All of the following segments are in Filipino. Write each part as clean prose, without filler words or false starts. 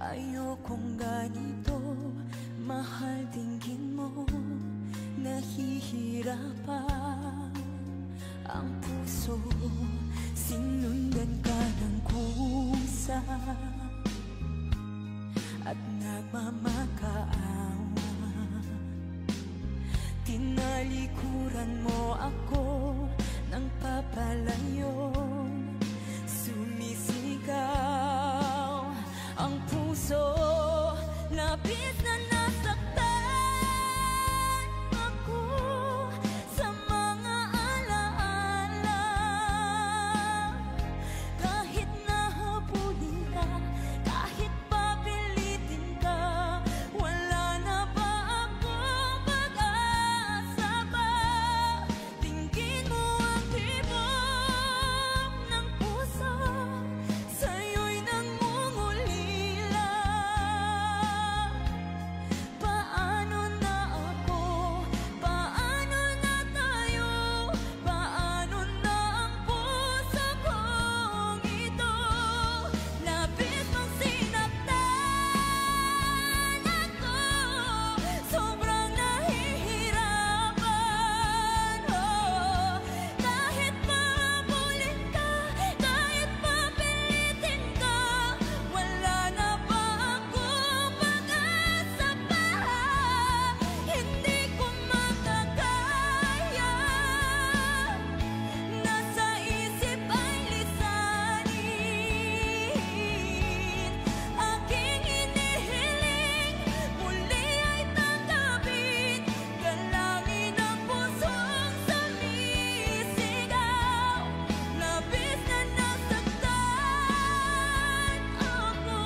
Ayokong ganito, mahal, tingin mo nahihirapan ang puso. Sinundan ka ng kusa at nagmamakaawa. Tinalikuran mo ako ng papalayo. Sumisigaw ang puso, labis na nasaktan ako sa mga alaala. Kahit nahabulin ka, kahit papilitin ka, wala na ba akong pag-asa pa? Tingin mo ang tibok ng puso, sa'yo'y nangungulila. Paano na ako? Paano na tayo? Paano na ang puso kong ito? Labis mong sinaktan ako, sobrang nahihirapan. Oh, kahit mahabulin ka, kahit papilitin ka, wala na ba akong pag-asa pa? Hindi ko makakaya, nasa isip ay lisanin. Aking hinihiling, muli ay tanggapin. Dalangin ang pusong sumisigaw, labis na nasaktan ako.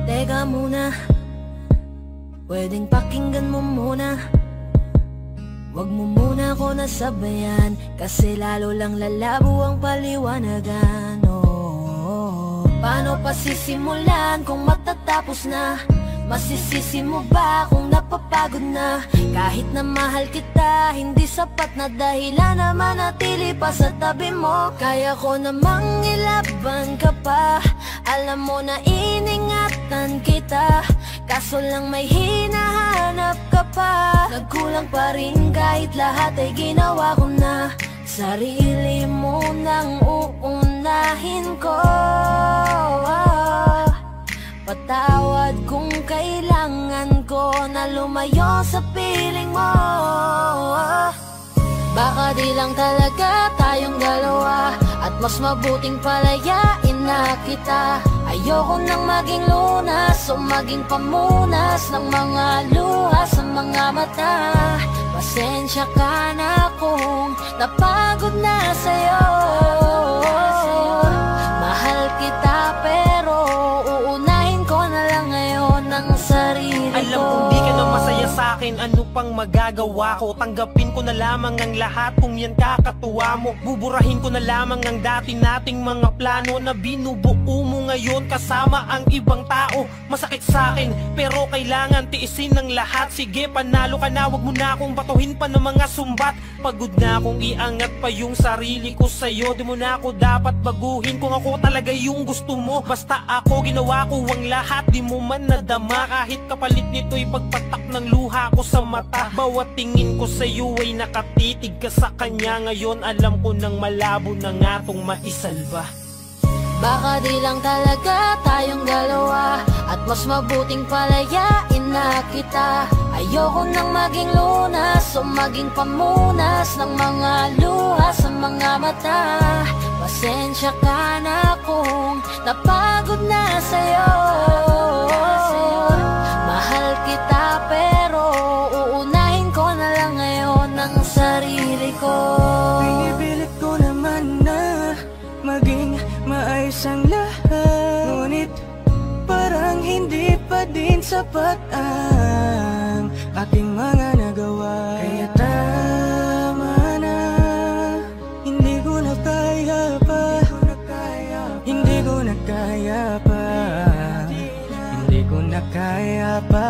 Teka muna, pwedeng pakinggan mo muna. Wag mo muna ako nasabayan, kasi lalo lang lalabo ang paliwanagan. Oh, paano pa sisimulan kung matatapos na? Masisisi mo ba kung napapagod na? Kahit na mahal kita, hindi sapat na dahilan na manatili pa sa tabi mo. Kaya ko namang ilaban ka pa, alam mo na iningatan kita, kaso lang may hinahanap ka pa. Nagkulang pa rin kahit lahat ay ginawa ko na. Sarili mo nang uunahin ko. Patawad kung kailangan ko na lumayo sa piling mo. Baka di lang talaga tayong dalawa, at mas mabuting palayain na kita. Ayoko nang maging lunas o maging pamunas ng mga luha sa mga mata. Pasensya ka na kung napagod na sa'yo. Mahal kita pero uunahin ko na lang ngayon ang sarili ko. Alam kong di ka na masaya sa'kin, ano pang magagawa ko? Tanggapin ko na lamang ang lahat kung yan kakatuwa mo. Buburahin ko na lamang ang dati nating mga plano na binubuo mo ngayon kasama ang ibang tao. Masakit sa'kin pero kailangan tiisin ng lahat. Sige, panalo ka na, wag mo na akong batuhin pa ng mga sumbat. Pagod na akong iangat pa yung sarili ko sa'yo. Di mo na ako dapat baguhin kung ako talaga yung gusto mo. Basta ako, ginawa ko ang lahat, di mo man nadama. Kahit kapalit nito'y pagpatak ng luha ko sa mata. Bawat tingin ko sa'yo ay nakatitig ka sa kanya. Ngayon alam ko nang malabo na nga tong maisalba. Baka di lang talaga tayong dalawa, at mas mabuting palayain na kita. Ayoko nang maging lunas o maging pamunas ng mga luha sa mga mata. Pasensya ka na kung napagod na sa'yo. Mahal kita pero uunahin ko na lang ngayon ang sarili ko. Pinipilit ko naman na maging maayos ang lahat, ngunit parang hindi pa din sapat ang ating mga nagawa. Kaya tama na, hindi ko na kaya pa, hindi ko na kaya pa, hindi ko na kaya pa.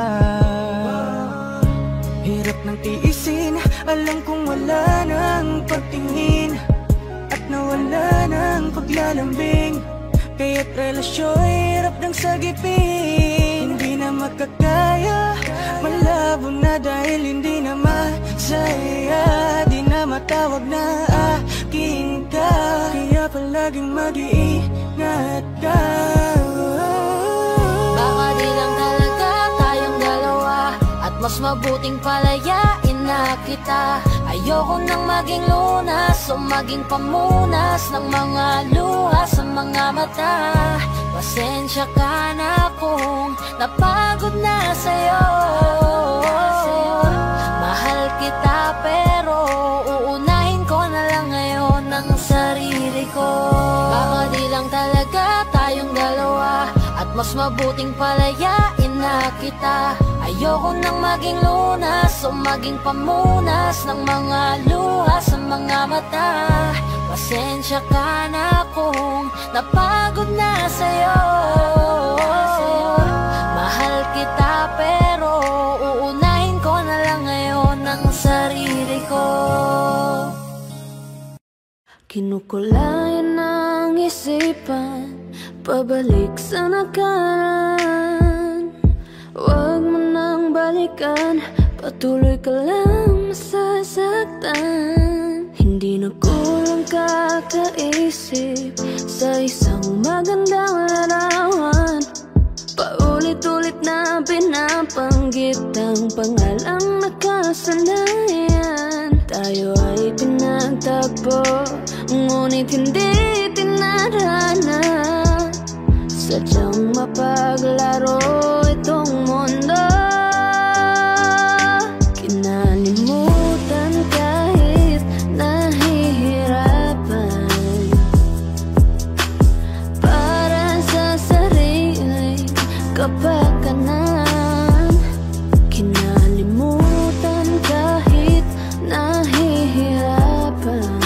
Hirap ng tiisin, alam kong wala nang pagtingin at nawala nang paglalambing. Kaya't relasyon hirap ng sagipin. Hindi na makakaya, malabo na dahil hindi na masaya. Di na matawag na akin ka, kaya palaging mag-iingat ka. Baka di lang talaga tayong dalawa, at mas mabuting palayain na kita. Ayoko nang maging lunas o maging pamunas ng mga luha sa mga mata. Pasensya ka na kung napagod na sa'yo. Mahal kita pero uunahin ko na lang ngayon ang sarili ko. Baka di lang talaga tayong dalawa, at mas mabuting palayain na kita. Ayoko nang maging lunas o maging pamunas ng mga luha sa mga mata. Pasensya ka na kung napagod na sa'yo. Mahal kita pero uunahin ko na lang ngayon ang sarili ko. Kinukulayan ng isipan, pabalik sa nakaraan. Huwag mo nang balikan, patuloy ka lang masasaktan. Hindi na kulang kakaisip sa isang magandang larawan. Paulit-ulit na pinapanggit ang pangalang nakasanayan. Tayo ay pinagtagpo, ngunit hindi tinarana. Sadyang mapaglaro itong mundo. Kinalimutan kahit nahihirapan, para sa sariling kapakanan. Kinalimutan kahit nahihirapan,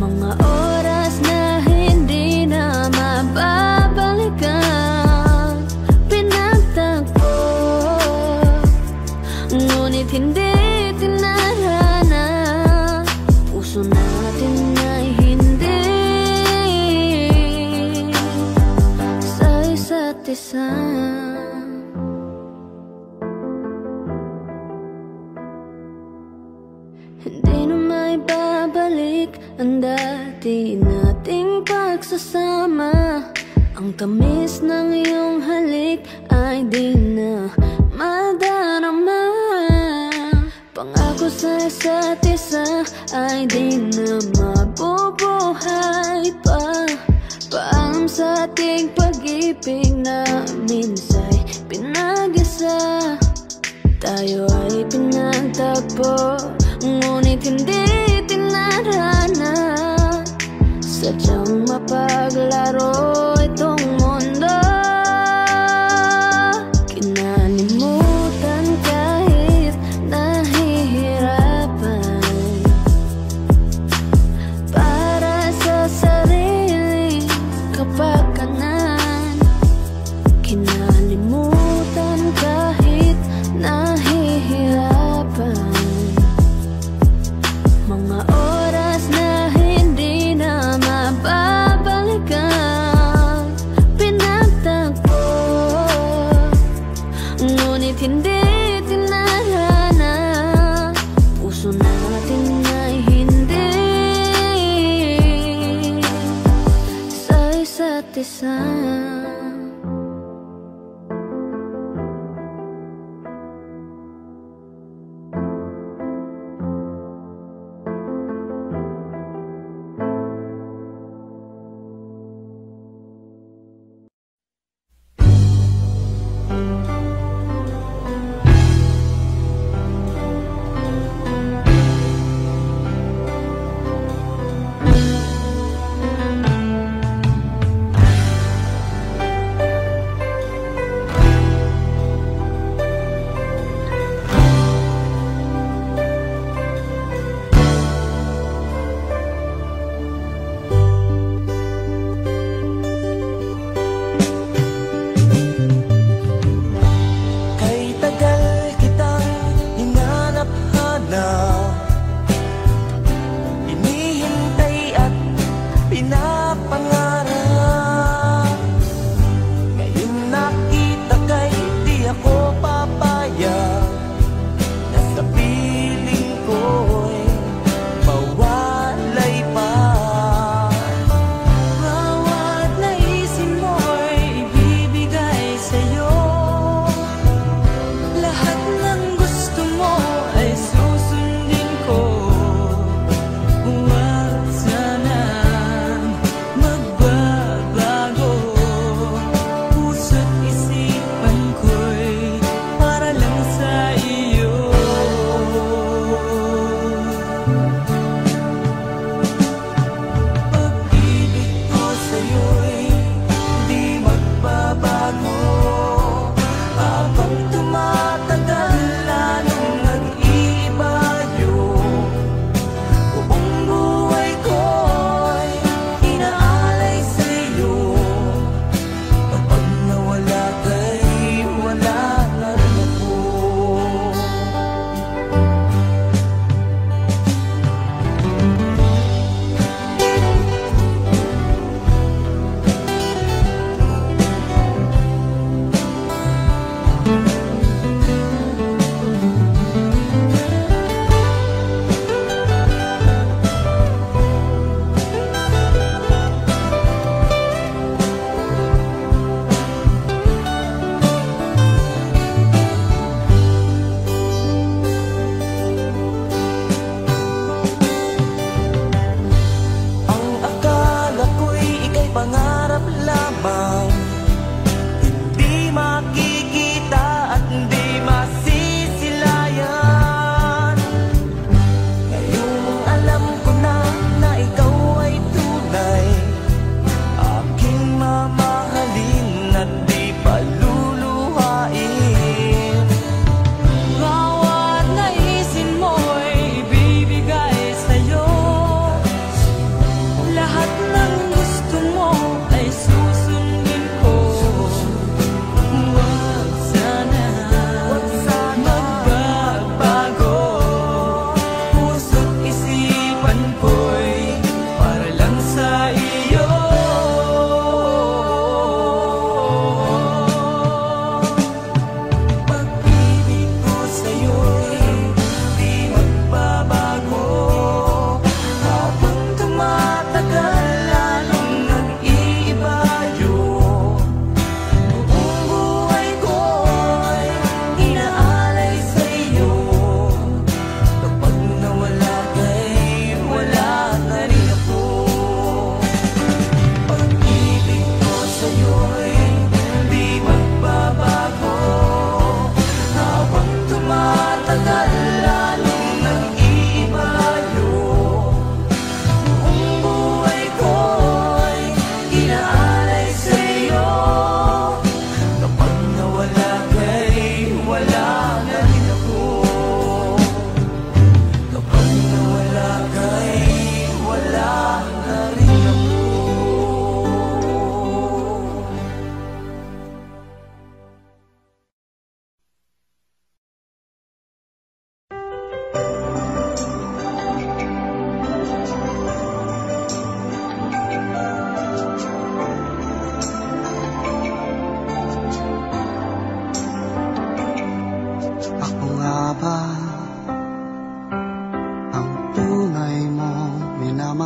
mga oras na hindi na mababalikan. Pinagtagpo, ngunit hindi tinarana. Puso natin ay hindi sa isa't isa. Hindi na maibabalik ang dati nating pagsasama. Ang tamis ng iyong halik ay di na madarama. Pangako sa isa't isa ay di na mabubuhay pa. Paalam sa ating pag-ibig na minsa'y pinag-isa. Tayo ay pinagtagpo, ngunit hindi tinarana. Sadyang mapaglaro itong mundo. Kinalimutan kahit nahihirapan, para sa sariling kapakanan. Kinalimutan kahit nahihirapan, mga oras na hindi na mababalikan. Pinagtagpo, ngunit hindi tinarana. Puso natin ay hindi sa isa't isa.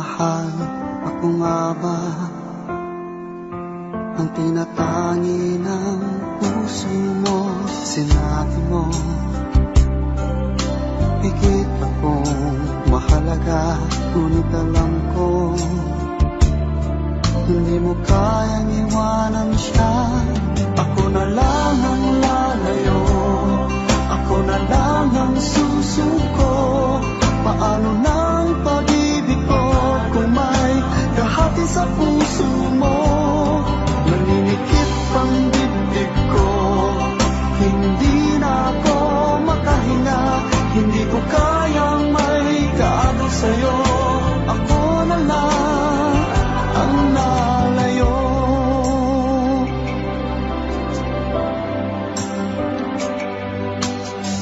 mahal, ako nga ba ang tinatangi ng puso mo? Sinabi mo higit akong mahalaga, ngunit alam ko hindi mo kayang iwanan siya. Ako na lang ang lalayo, ako na lang ang susuko. Paano ng pag-ibig ko kung may kahati sa puso mo? Naninikip ang dibdib ko, hindi na ako makahinga. Hindi ko kayang may kaagaw sa'yo. Ako na lang ang lalayo.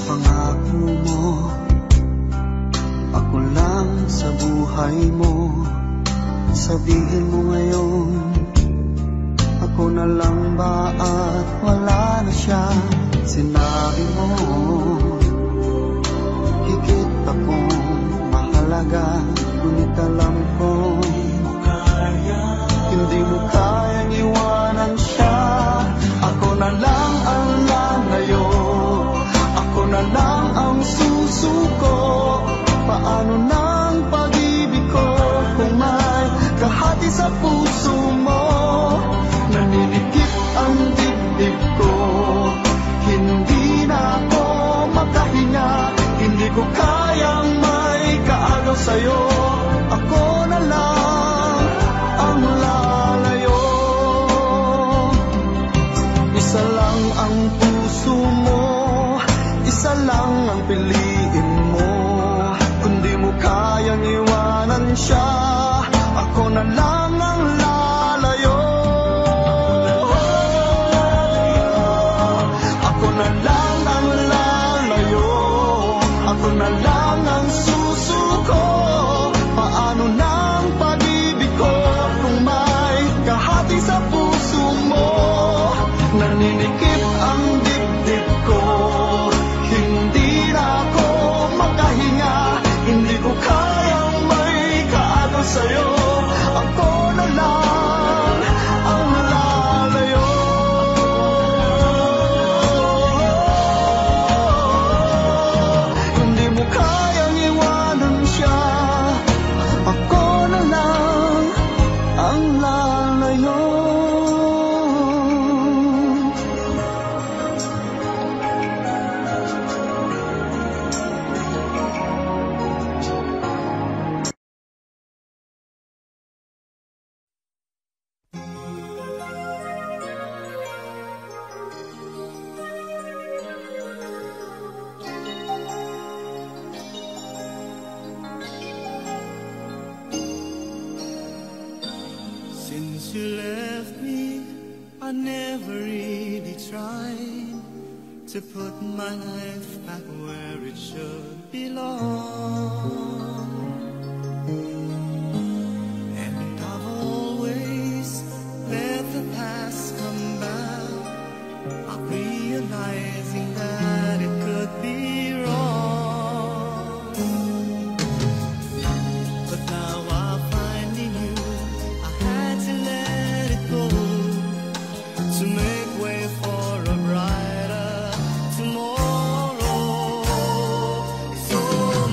Pangako mo, ako lang sa buhay mo. Sabihin mo ngayon, ako na lang ba at wala na siya? Sinabi mo higit akong mahalaga, ngunit alam ko hindi mo kayang iwanan siya. Ako na lang ang lalayo, ako na lang ang susuko. Paano ng pag-ibig ko kung may kahati sa puso mo? Naninikip ang dibdib ko, hindi na ako makahinga. Hindi ko kayang may kaagaw sa'yo. Ako na lang ang lalayo. Isa lang ang puso mo, isa lang ang piliin mo. Kung di mo kayang iwanan siya, ako na lang ang lalayo. Ako na lang ang lalayo, ako na lang ang susuko. Paano ng pag-ibig ko kung may kahati sa puso mo? Naninikip ang dibdib ko, hindi na ako makahinga. Hindi ko kayang may kaagaw sa'yo. Ako na lang ang lalayo. Hindi mo kayang iwanan siya. Ako na lang ang lalayo. Since you left me, I never really tried to put my life back where it should belong. And I've always let the past come back, not realizing that it could be wrong. But now I finally knew I had to let it go to make way for a brighter tomorrow. So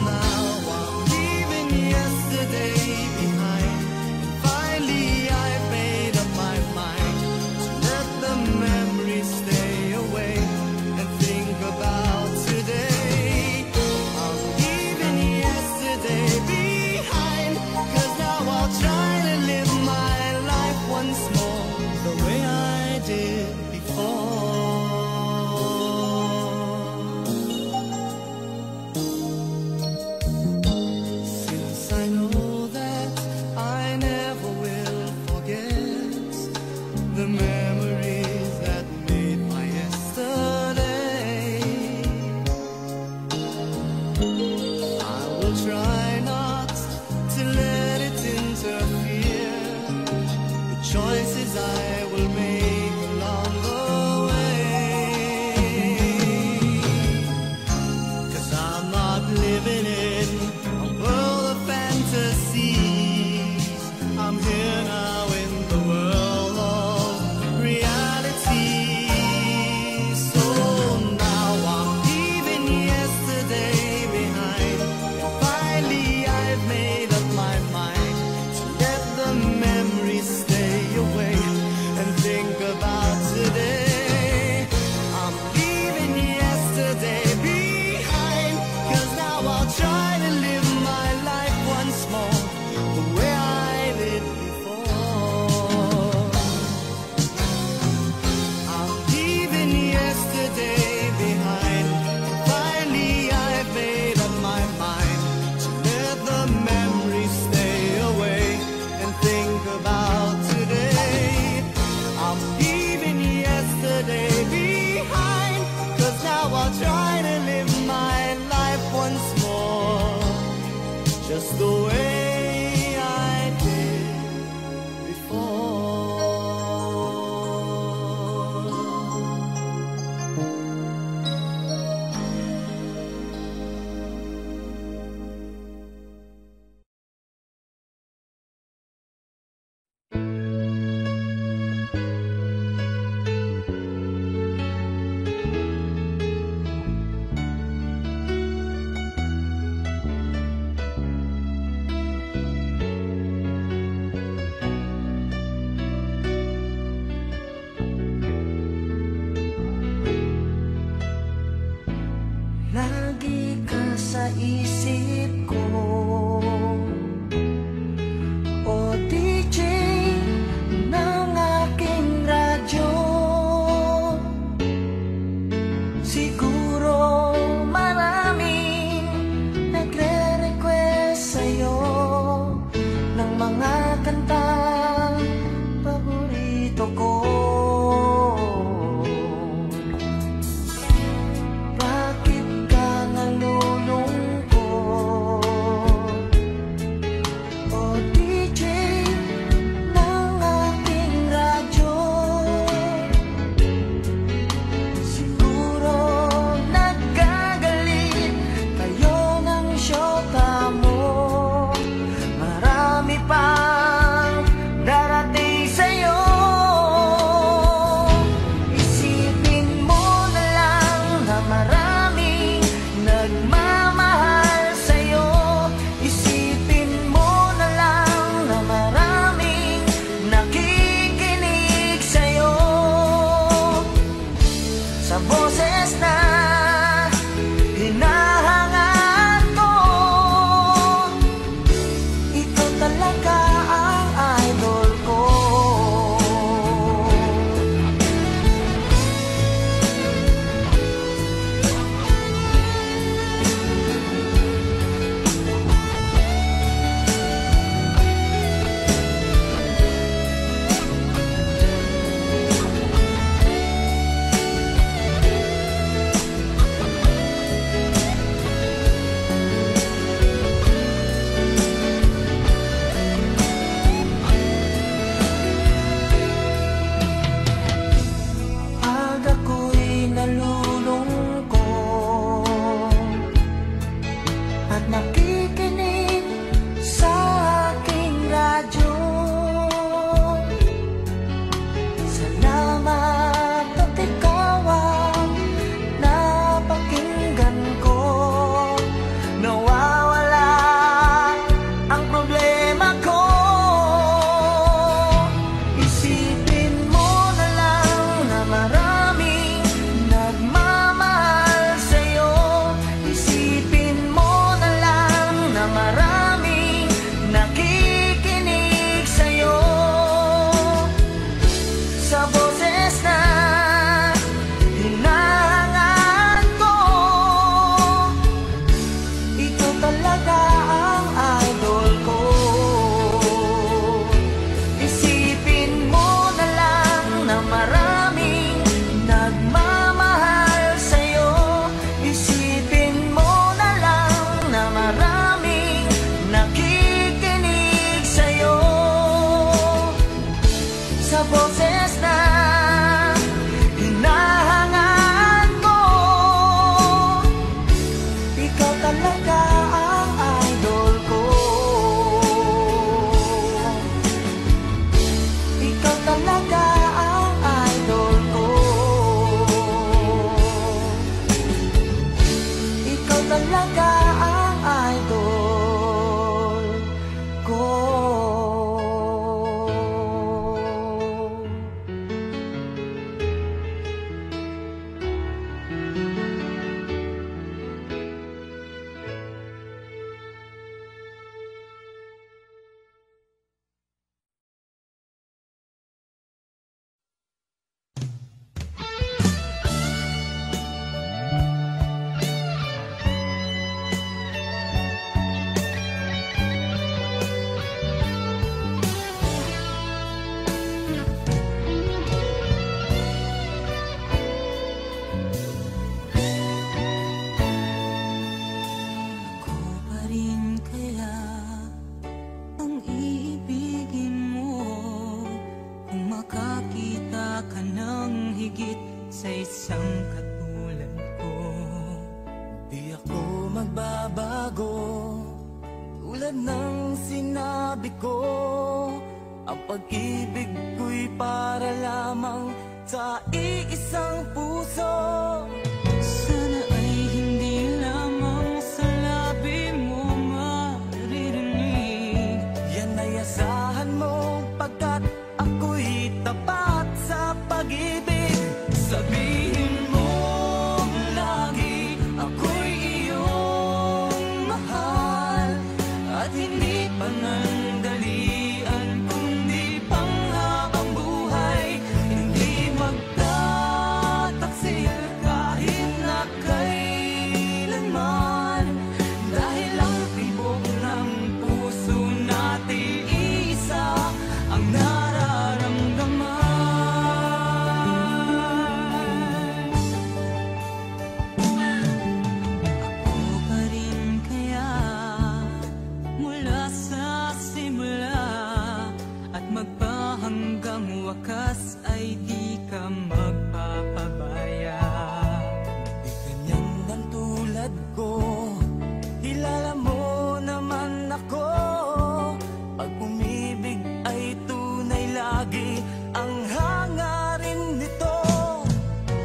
now I'm leaving yesterday behind, and finally I've made up my mind to let the memories stay away and think about today. I'm leaving yesterday behind, 'cause now I'll try to live my life once more the way I did before. Since I know that I never will forget the memories that made my yesterday, I will try not to let it interfere with choices I will make along the way. 'Cause I'm not living in a world of fantasy. just the way I did before. Tulad ng sinabi ko, ang pag-ibig ko'y para lamang sa iisang puso. Sana ay hindi lamang sa labi mo maririnig. Yan ay asahan mo pagkat ako'y tapat sa pag-ibig. Sabihin mo lagi ako'y iyong mahal, at hindi panandalian kundi panghabang buhay. Hindi magtataksil kahit na kailanman, dahil ang tibok ng puso natin isa ang nararamdaman. Ako pa rin kaya mula sa simula, at magpahanggang wakas ay di ka magpapabaya. Di ganyan ang tulad ko, kilala mo naman ako. Pag umibig ay tunay lagi ang hangarin nito.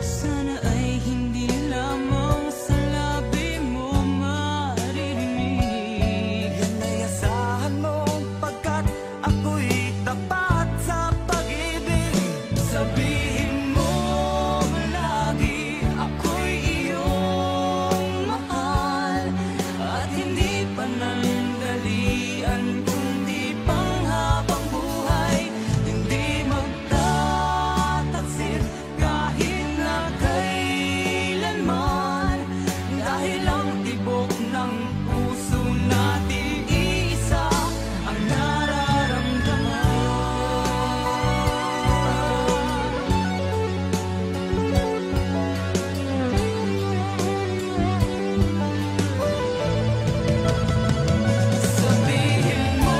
Sana ay hindi lamang sa labi mo maririnig. Yan ay asahan mo pagkat ako'y tapat sa pag-ibig. Sabihin mo lagi ako'y iyong mahal, at hindi panandalian kundi panghabang buhay. Hindi magtataksil kahit na kailanman, dahil ang tibok ng puso natin isa ang nararamdaman. Sabihin mo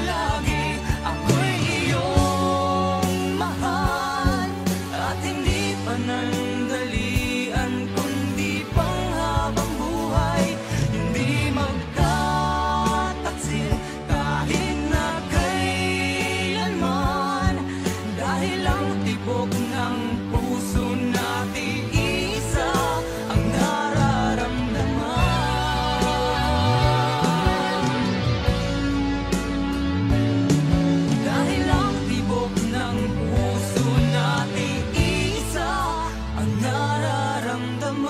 lagi ako'y iyong mahal, at hindi panandalian kundi panghabang buhay. Hindi magtataksil kahit na kailanman, dahil ang tibok ng puso natin isa ang nararamdaman. Dahil ang tibok ng puso natin isa ang nararamdaman.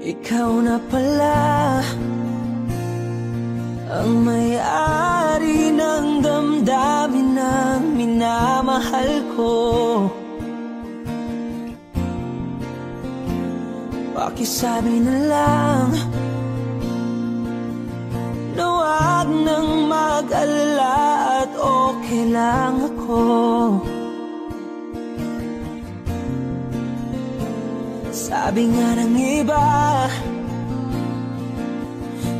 Ikaw na pala ang may-ari ng damdamin ng minamahal ko. Pakisabi na lang na wag nang mag-alala at okay lang ako. Sabi nga ng iba,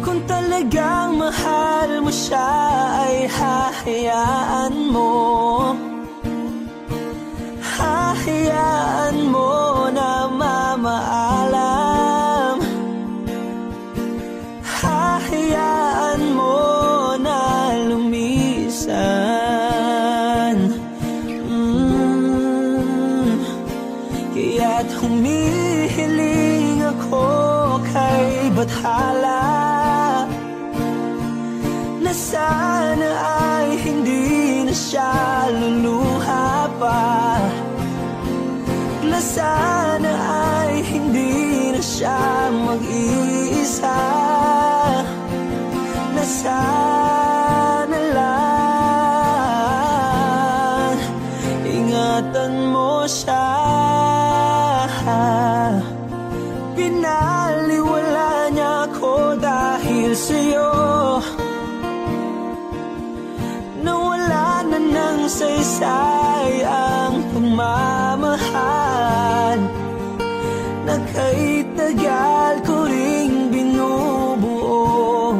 kung talagang mahal mo siya ay hahayaan mo. Hahayaan mo na mamaalam. Hahayaan mo na lumisan. Kaya't humihiling ako kay Bathala na sana ay hindi na siya luluha pa, na sana ay hindi na siya mag-iisa, na sana lang ingatan mo siya. Pinaliwala niya ako dahil sa'yo. ng saysay ang pagmamahal na kahit tagal ko ring binubuo,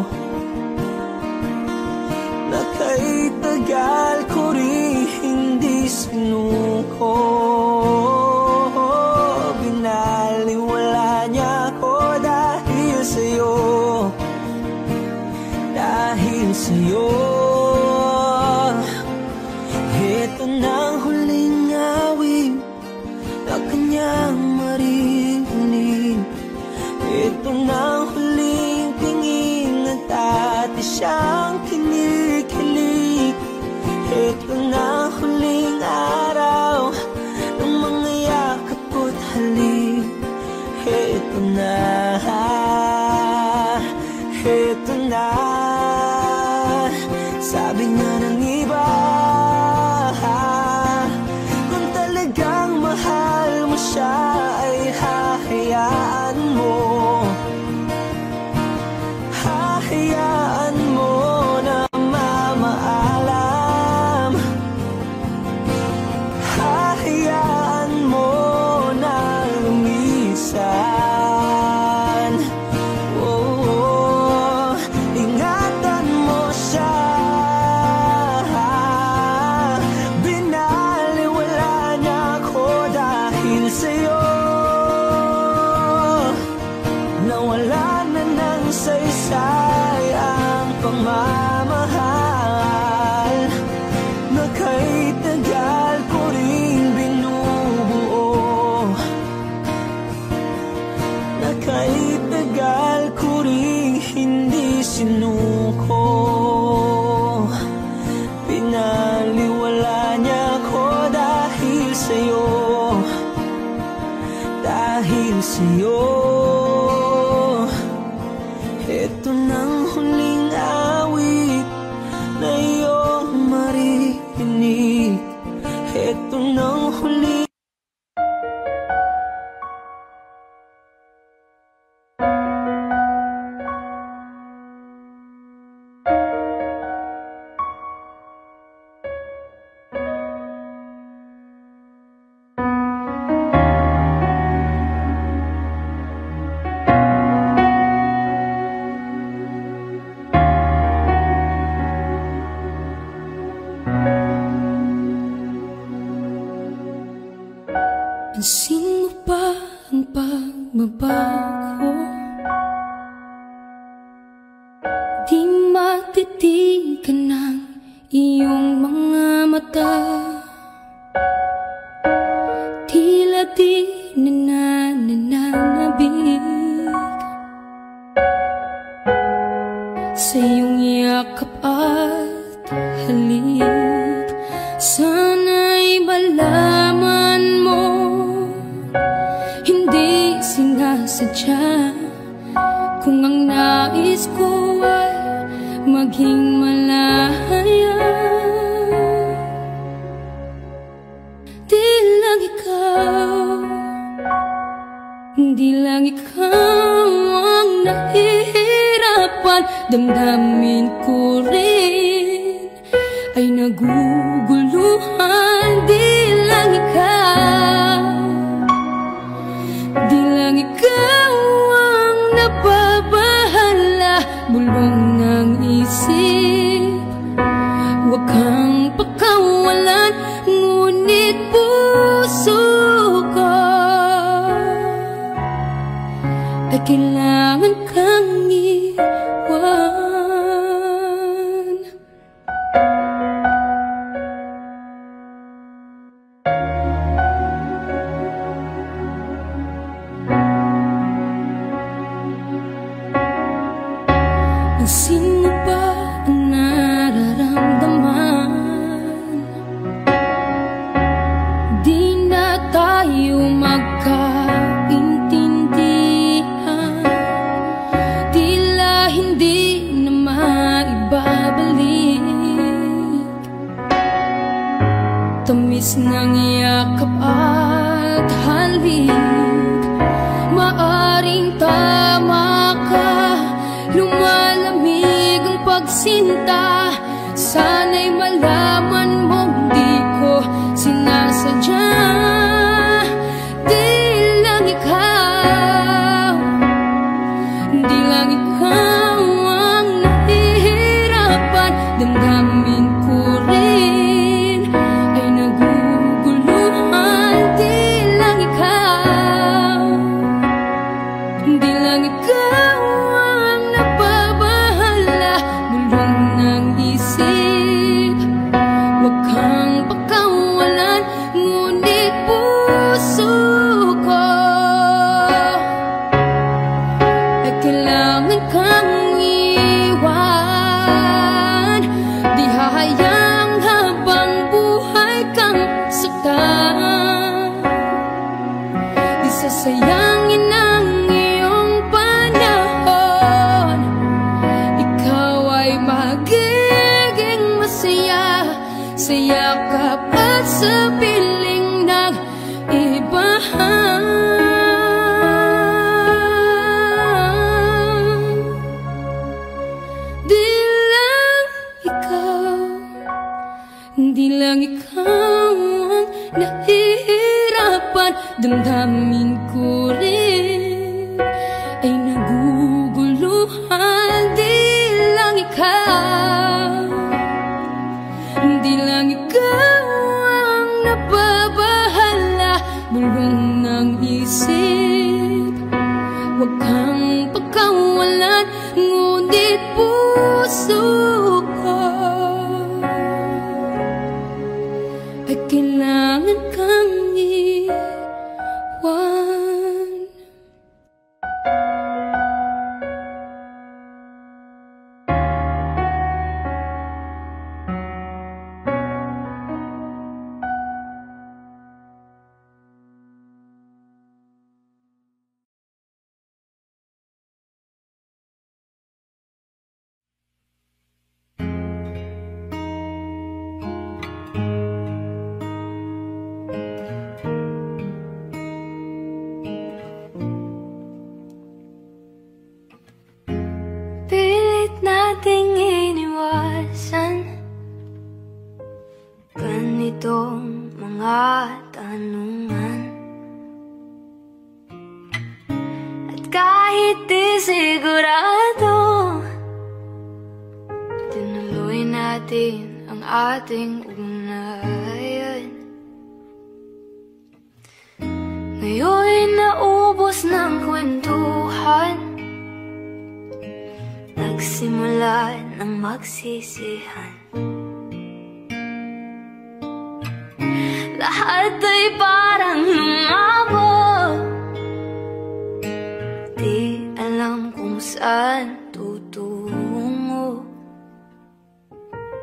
na kahit tagal ko ring hindi sinuko. Binaliwala niya ako dahil sa'yo, dahil sa'yo. Ito na ang huling awit na kanyang maririnig. Ito na ang huling tingin at dati siyang kinikilig. Ito na ang huling araw ng mga yakap ko't halik. Ito na, ito na. Sabi nga ng iba, kung talagang mahal mo siya ay hahayaan mo, hahayaan mo na mamaalam, hahayaan mo na lumisan. Oh, ingatan mo siya. Binaliwala niya ako dahil sa'yo, nawala na ng saysay ang pagmamahal na kahit tagal ko ring binubuo, na kahit tagal ko ring hindi sinuko. Pinaliwala niya ako dahil sa'yo, dahil sa'yo. Ito nang huling awit na iyong maririnig. Ito nang huling Pansin mo ba ang pagbabago? Di matitigan ng iyong mga mata. Tila di nananabig sa iyong yakap at halik. Sana'y malaman mo, hindi sinasadya kung ang nais ko ay maging malaya. Di lang ikaw, di lang ikaw ang nahihirapan. Damdamin ko rin ay naguguluhan. Di lang ikaw, di lang ikaw ang nababahala. Bulong ng isip, huwag kang pakawalan, ngunit puso ko ay kailangan kang iwan. Pansin mo ba ang nararamdaman? Di na tayo magkaintindihan, tila hindi na maibabalik. Tamis ng yakap at halik, maaring tama ka. Lumalamig ang pagsinta, sana'y malaman mong di sa yakap at sa piling ng ibahan. Di lang ikaw ang nahihirapan, damdamin ko rin ay naguguluhan. Di lang ikaw ang nababahala, bulong ng isip. Huwag kang pagkawalan, ngunit puso ko ay kailangan kang iwan. Nating iniwasan ganitong mga tanungan, at kahit di sigurado, tinuloy natin ang ating ugnayan. Ngayon'y naubos ng kwentuhan, nagsimula ng magsisihan. Lahat ay parang lumabo, di alam kung saan tutungo.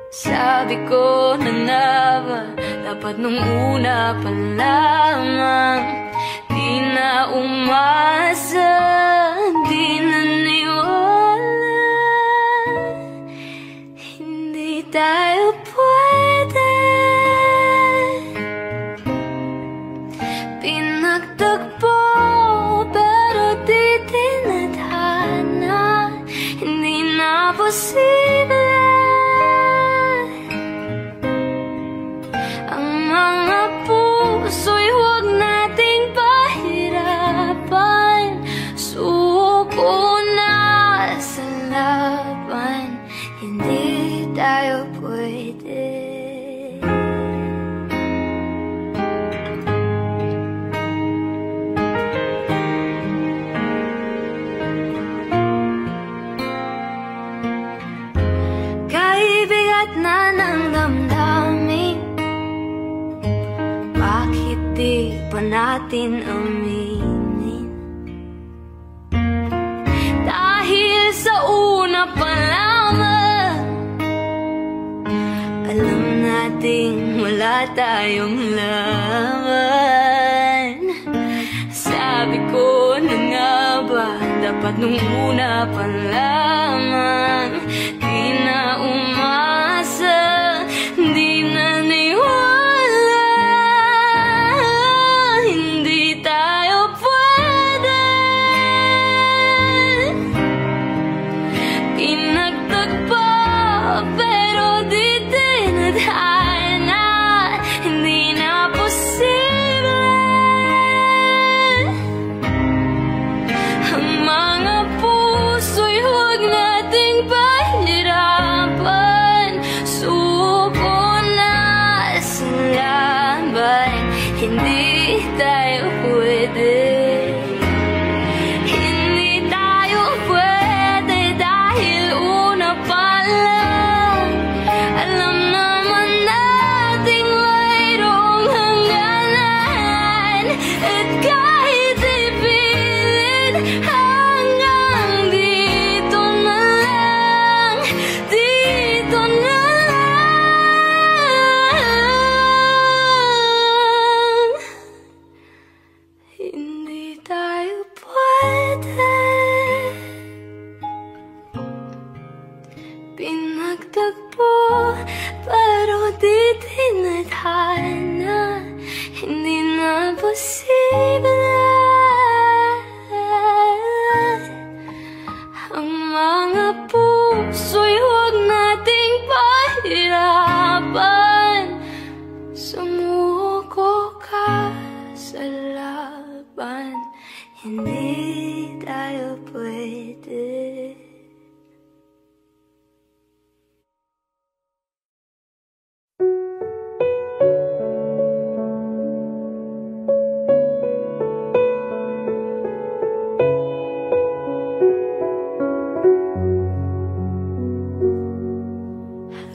Sabi ko na nga ba, dapat nung una pa lamang, di na umasa, di na niwala. Hindi tayo pwede, pinagtagpo pero di tinadhana. Hindi na posible ang mga puso'y huwag nating pahirapan. Suko na sa laban, hindi tayo pwede. Kaibigat na ng damdamin, bakit di pa natin aminin? Dahil sa una pa lamang, alam nating wala tayong laban. Sabi ko na nga ba, dapat nung una pa lamang, di na umasa, di na niwala. Hindi tayo pwede, pinagtagpo pero di tinadhana. Hindi na posible ang mga puso'y huwag na nagtagpo, pero di tinadhana. Hindi na posible ang mga puso'y huwag nating pahirapan. Sumuko ka sa laban, hindi tayo pwede.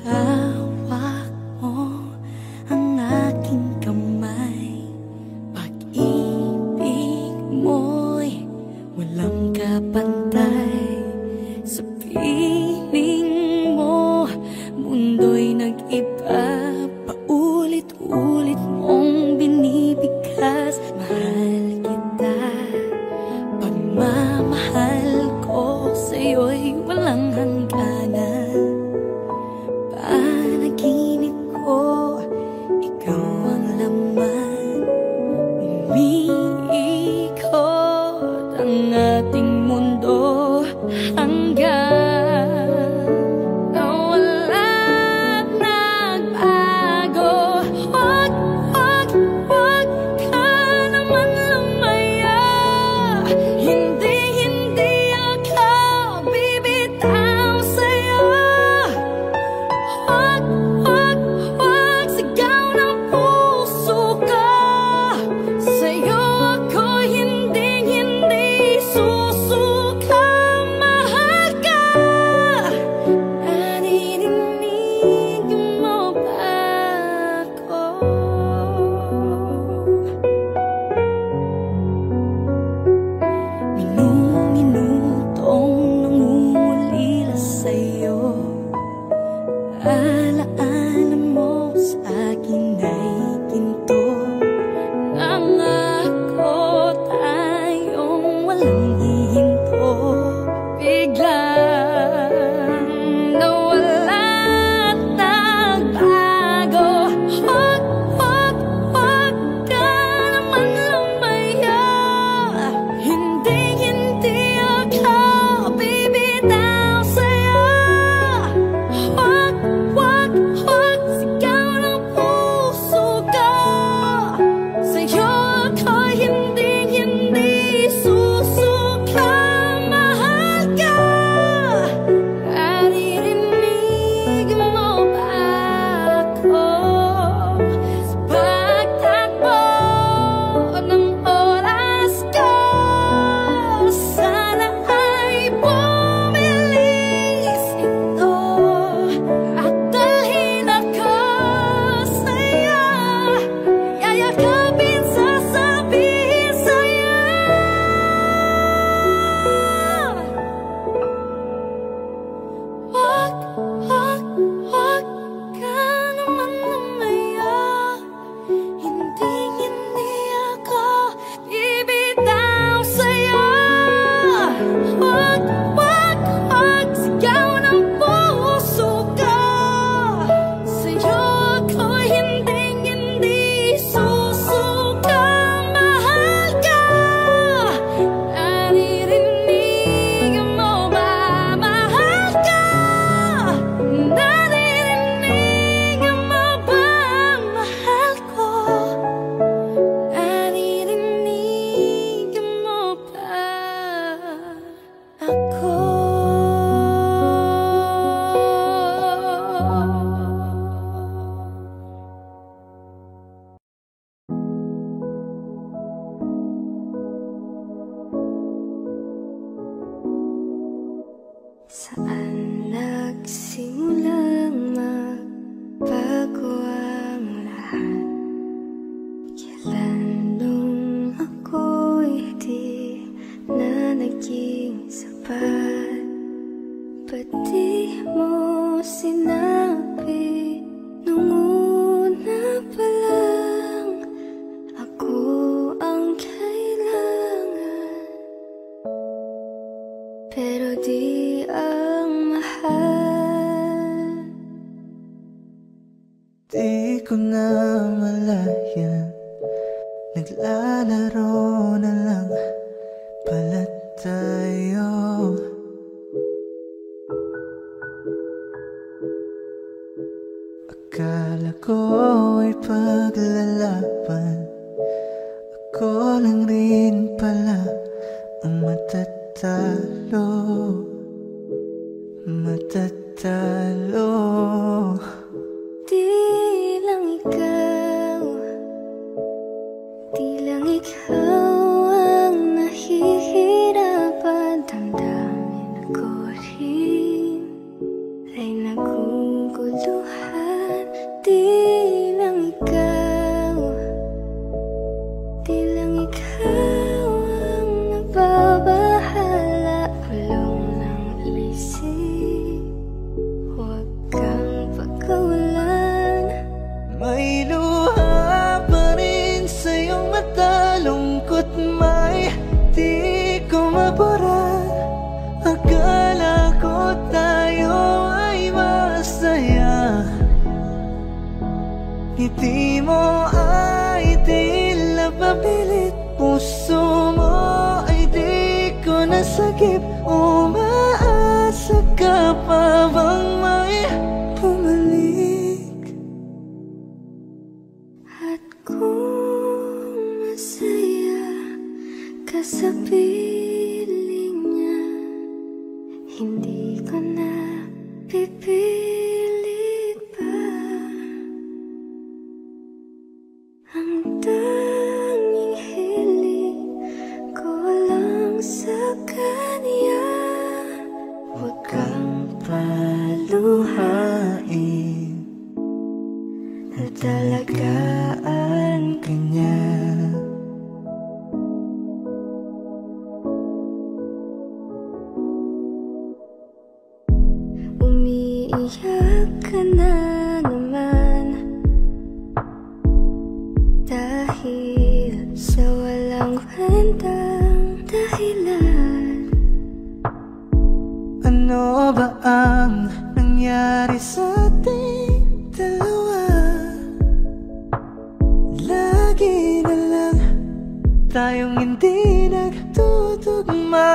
Hawak mo ang aking kamay, pag-ibig mo'y walang kapantay. Sa piling mo, mundo'y nag-iba, paulit-ulit mong binibigkas. Mahal kita, pagmamahal ko sa'yo'y walang hangganan. Panaginip ko, ikaw ang laman. Umiikot ang ating mundo hanggang nawala't nagbago. Wag, wag, wag ka naman lumaya. Hindi, hindi ako bibitaw sa'yo. Wag, wag, wag, sigaw ng puso ka. Sa'yo ako hindi susuka. Mahal ka, naririnig mo ba ako? Minu-minutong nangungulila sa'yo. Alaala mo sa akin ay ginto. Nangako tayong walang hihinto. Biglang nawala't nagbago. Wag, wag, wag ka naman lumaya. Hindi, hindi ako bibitaw sa'yo. Wag, wag, ko na malayan, naglalaro na lang pala tayo. Akala ko ay paglalaban, ako lang rin pala ang matatalo. Matatalo. Di lang ikaw, di lang ikaw ang nahihirapan. Damdamin ako rin ay naguguluhan. Di lang ikaw, di lang ikaw ang nagbabahala. Bulong ng isip, huwag kang pagkawalan. May luha pa rin sa iyong mata, lungkot may di ko mabura. Akala ko tayo ay masaya, ngiti mo ay tila papilit, puso mo ay di ko nasagip. Umaasa ka pa bang may bumalik? At kung masaya ka sa piling niya, hindi ko na pipilit pa. Ang tanging hiling ko lang sa kanya, huwag kang paluhain, natalagaan ka niya. Umiiyak ka na naman dahil sa walang kwentang dahilan. Ano ba ang nangyari sa ating dalawa? Lagi na lang tayong hindi nagtutugma.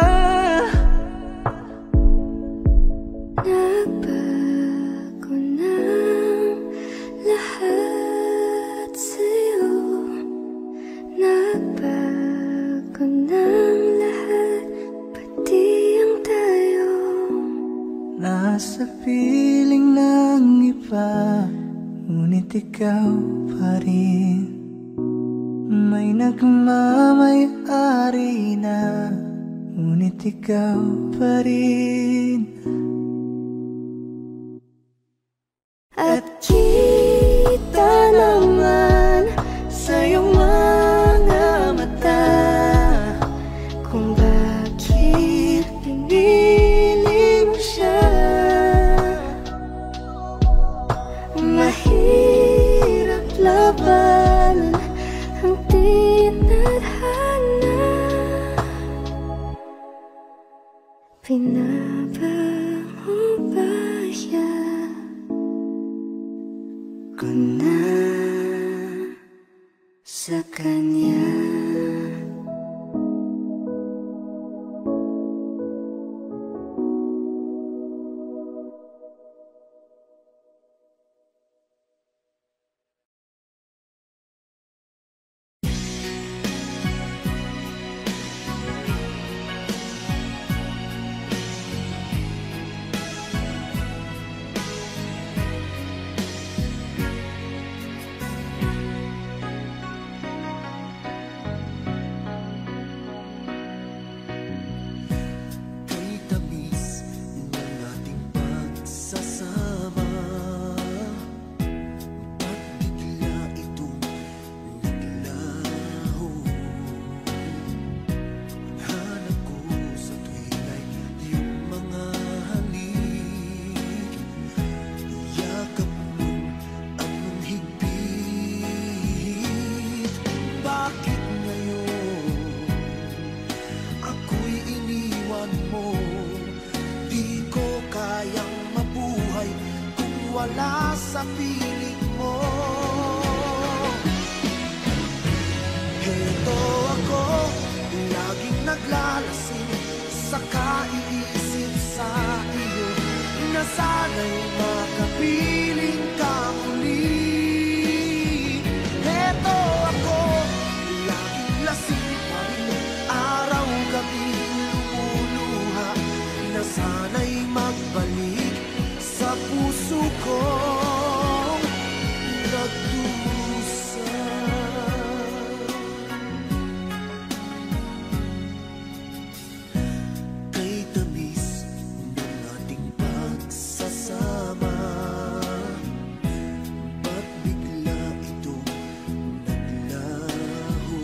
Nagbago ng lahat sa'yo, nagbago ng lahat, pati ang tayo. Nasa piling ng iba, ngunit ikaw pa rin. May nagmamayari na, ngunit ikaw pa rin. At kita naman sa iyong mga mata kung bakit pinili mo siya. Mahirap labanan ang tinadhana. Pinabango ba siya ko na sa kanya? wala sa piling mo. Heto ako, laging naglalasing, saka iisip sa iyo na sana'y makapiling ka muli. Heto ako, laging lasing pa rin, araw-gabi lumuluha na sana'y magbalik sa puso kong nagdusa. Kay tamis ng ating pagsasama, ba't bigla itong naglaho?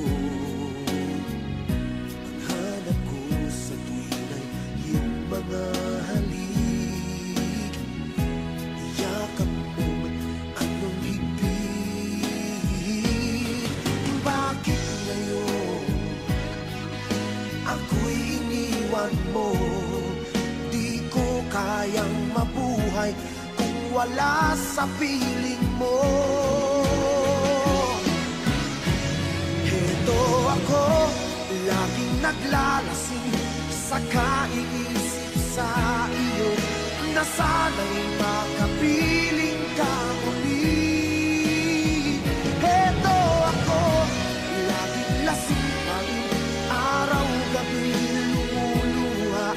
Ang hanap ko sa tuwin ay iyong mga halik, yakap mo anong higpit. Bakit ngayon ako'y iniwan mo? Di ko kayang mabuhay kung wala sa piling mo. Heto ako, laging naglalasing, saka iisip sa iyo na sana'y makapiling ka muli. Heto ako, laging lasing pa rin, araw-gabi lumuluha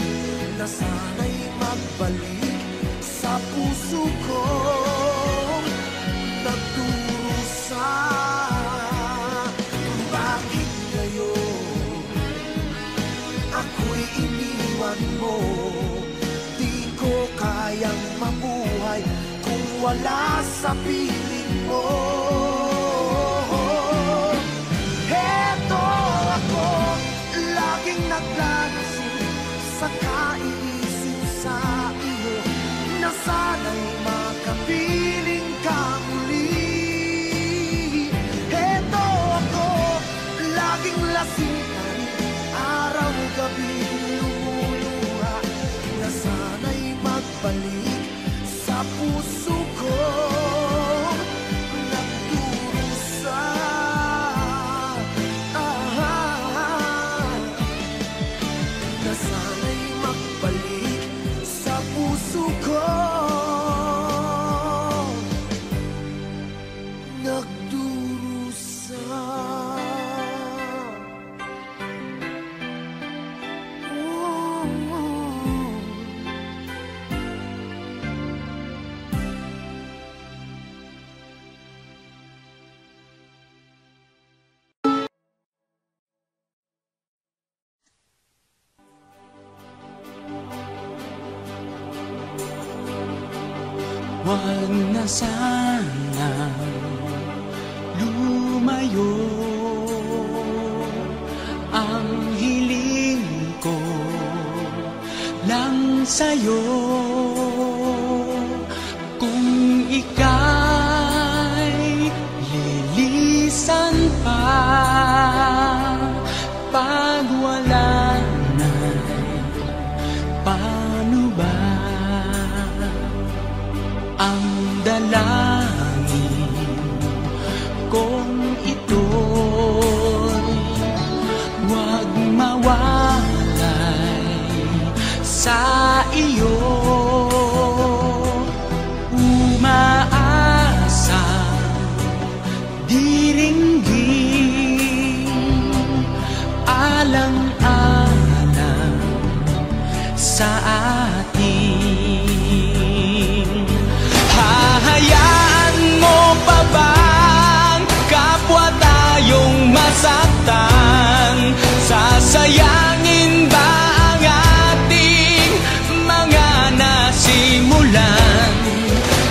na sana'y magbalik sa puso kong nagdurusa. Bakit ngayon ako'y iniwan mo? Di ko kayang mabuhay kung wala sa piling mo. Heto ako, laging naglalasing, saka iisip sa iyo na sana'y makapiling ka muli. Heto ako, laging lasing pa rin, araw-gabi lumuluha na sana'y magbalik sa puso ko nagdurusa. Na sana'y magbalik sa puso ko nagdurusa. Huwag na sana lumayo, ang hiling ko lang sa'yo. Kung ika'y lilisan pa, pag wala na, paano ba? Ang dalangin kong ito'y huwag mawalay sa iyo. Umaasa, diringgin, alang-alang sa atin. Hahayaan mo pa bang kapwa tayong masaktan? Sasayangin ba ang ating mga nasimulan?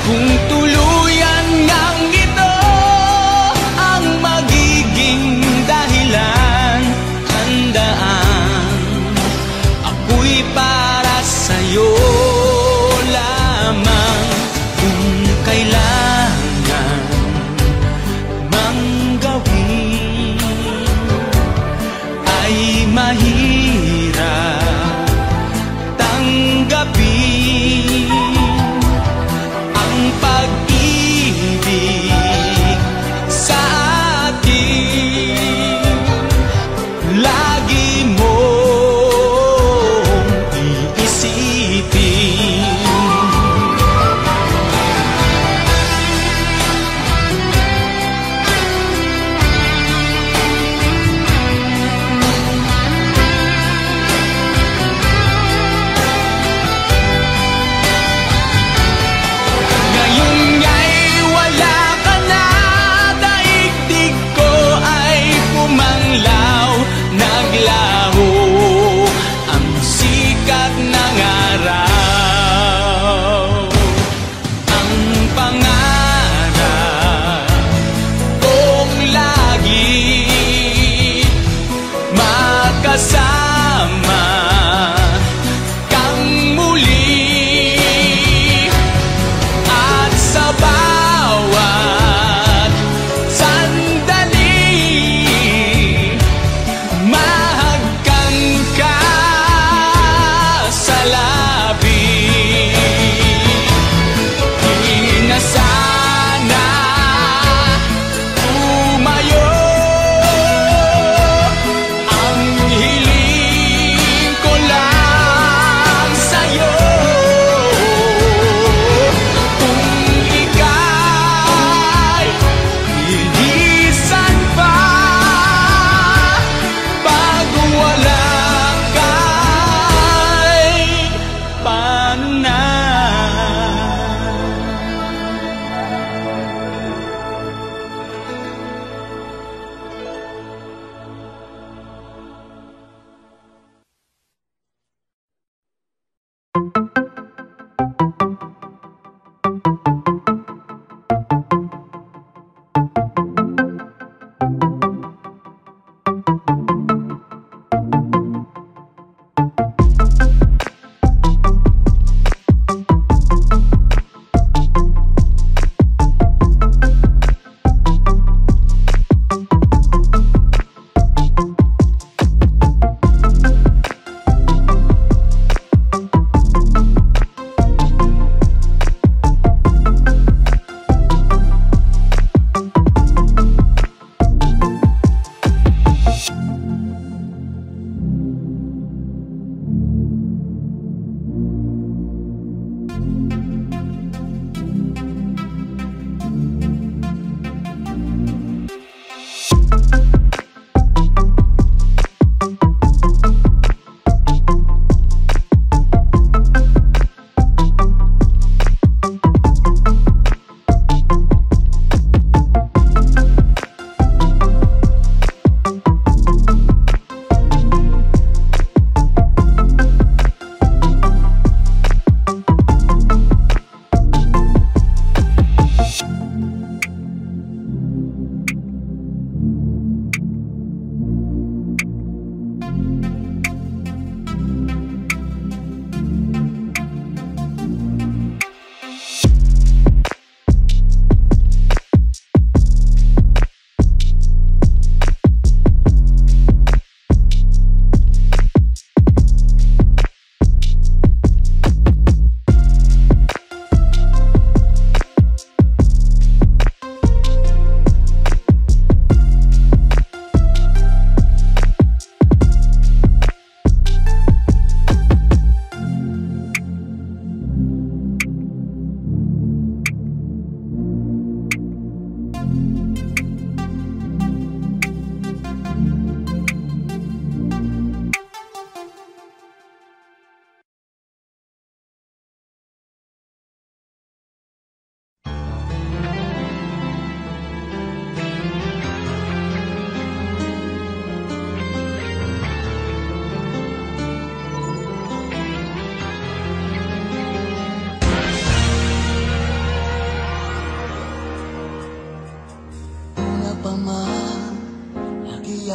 Kung tuluyan ngang ito ang magiging dahilan, handaan ako'y para sa'yo lamang. Kailangan mang gawin ay mahirap.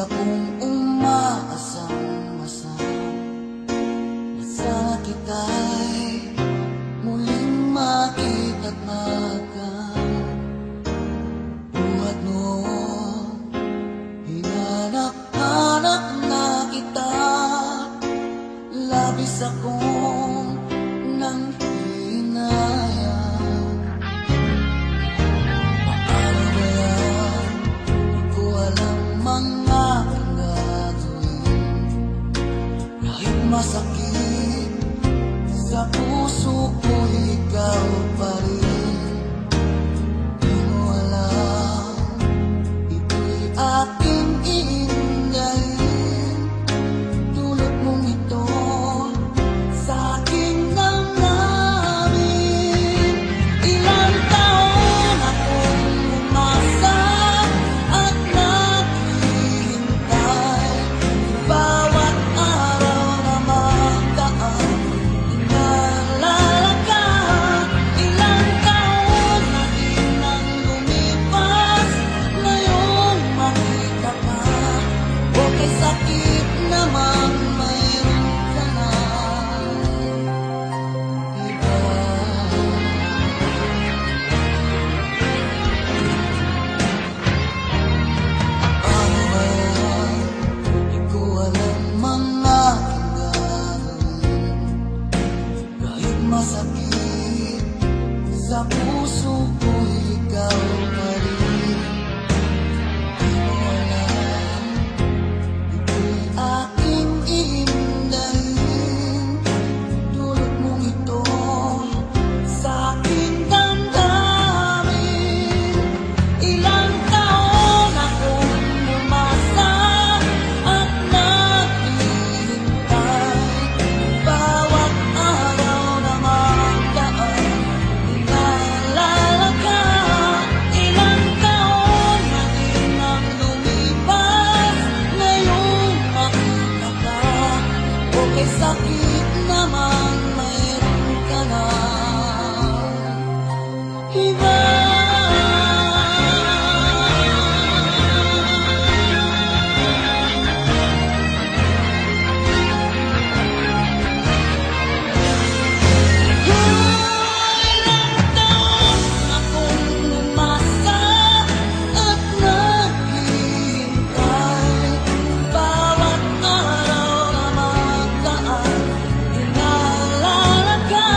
akong umaasang-asang na sana kita'y muling makita't magkabuhat noon. Hinanap-hanap na kita, labis akong nang hinayang. Paano ba yan? Di ko alam mga gagawin. Kahit masakit sa puso ko, ikaw pa rin. Di mo alam, ito'y aking iingayin. Tulad mong ito sa aking damdamin. Ilang taon akong umasa at naghihintay. Bawat araw na magdaan, inaalala ka. Ilang taon na din ang lumipas, ngayon makita ka. Okay, sakit naman, mayroon ka na iba. Ano ba yan? Di ko alam mga gagawin. Kahit masakit sa puso ko, ikaw pa rin. Di mo alam, ito'y aking iindahin. Tulad mong ito sa aking damdamin. Ilang taon akong umasa at naghihintay. Bawat araw na magdaan, inaalala ka. Ilang taon na din ang lumipas, ngayon makita ka. Okay, sakit naman, mayroon ka na iba. Ilang taon akong umasa at naghihintay. Bawat araw na magdaan, inaalala ka.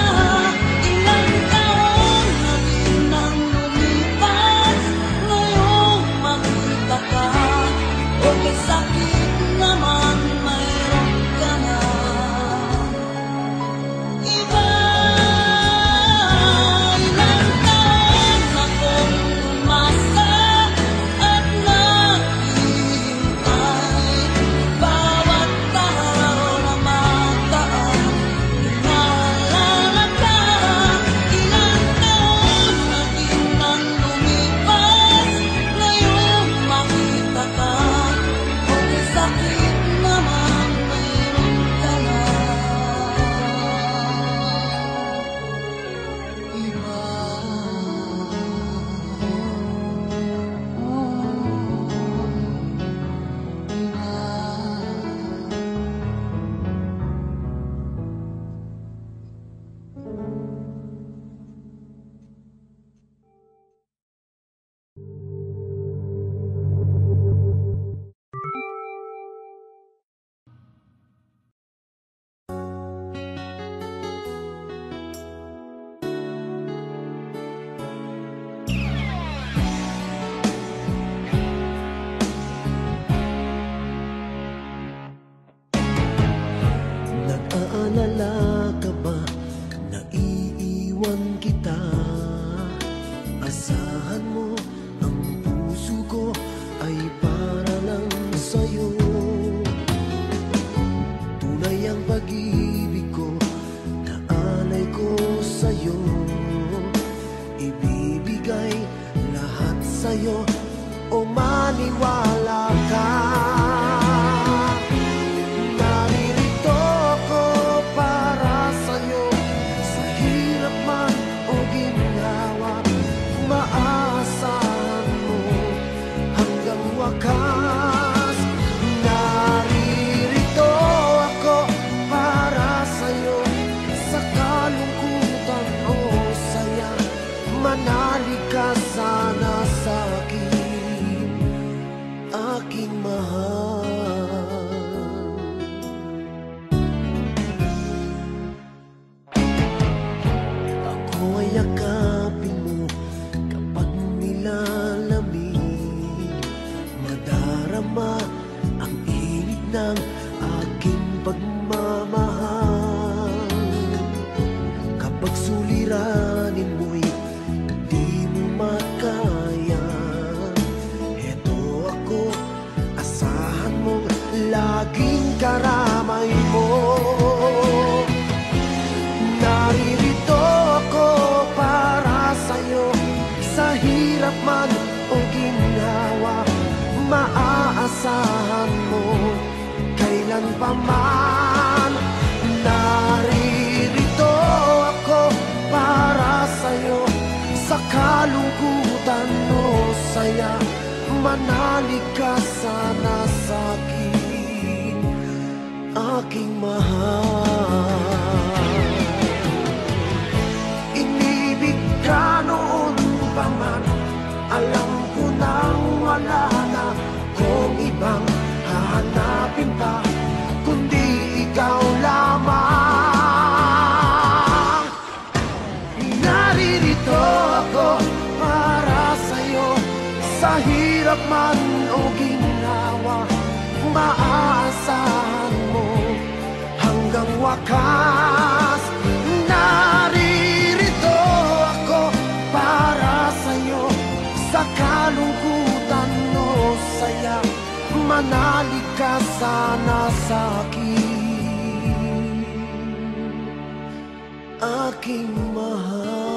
Ilang taon na din ang lumipas, ngayon makita ka. Okay, sakit naman, mayroon ka na iba. Ilang taon akong umasa at naghihintay. Bawat araw na magdaan, inaalala ka. Ilang taon na din ang lumipas, ngayon makita ka. Okay, sakit naman, mayroon ka na iba. Nag-aalala ka ba na iiwan kita? Asahan mo, ang puso ko ay para lang sa'yo. Tunay ang pag-ibig ko, naalay ko sa'yo. Ibibigay lahat sa'yo, o maniwala ka. Naririto ko para sa'yo, sa hirap man o ginhawa, maaasahan mo hanggang wakas. hirap man o ginhawa, maaasahan mo kailan pa man. Naririto ako para sa'yo, sa kalungkutan o saya, manalig ka sana sa'kin, aking mahal. Inibig ka noon pa man, alam ko nang wala na kung ibang hahanapin pa, kundi ikaw lamang. Naririto ako para sa'yo, sa hirap man o ginawa, maaasahan mo hanggang wakas. Naririto ako para sa'yo, sa kalungkutan o saya, manalig ka sana sa'kin, aking mahal.